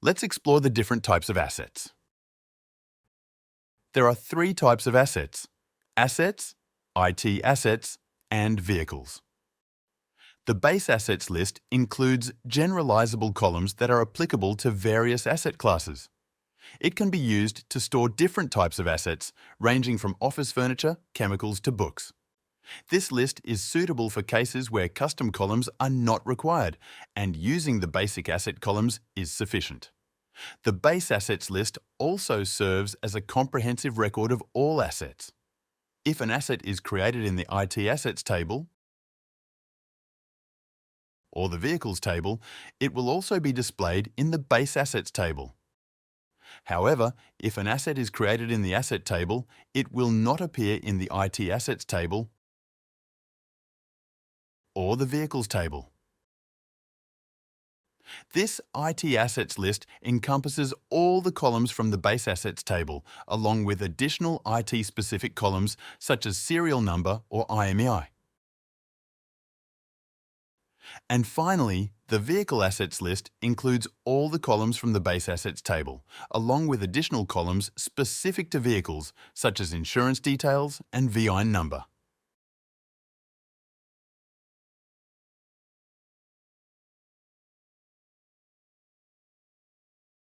Let's explore the different types of assets. There are three types of assets: assets, IT assets, and vehicles. The base assets list includes generalizable columns that are applicable to various asset classes. It can be used to store different types of assets, ranging from office furniture, chemicals to books. This list is suitable for cases where custom columns are not required, and using the basic asset columns is sufficient. The base assets list also serves as a comprehensive record of all assets. If an asset is created in the IT assets table or the vehicles table, it will also be displayed in the base assets table. However, if an asset is created in the asset table, it will not appear in the IT assets table or the vehicles table. This IT assets list encompasses all the columns from the base assets table, along with additional IT-specific columns such as serial number or IMEI. And finally, the vehicle assets list includes all the columns from the base assets table, along with additional columns specific to vehicles such as insurance details and VIN number.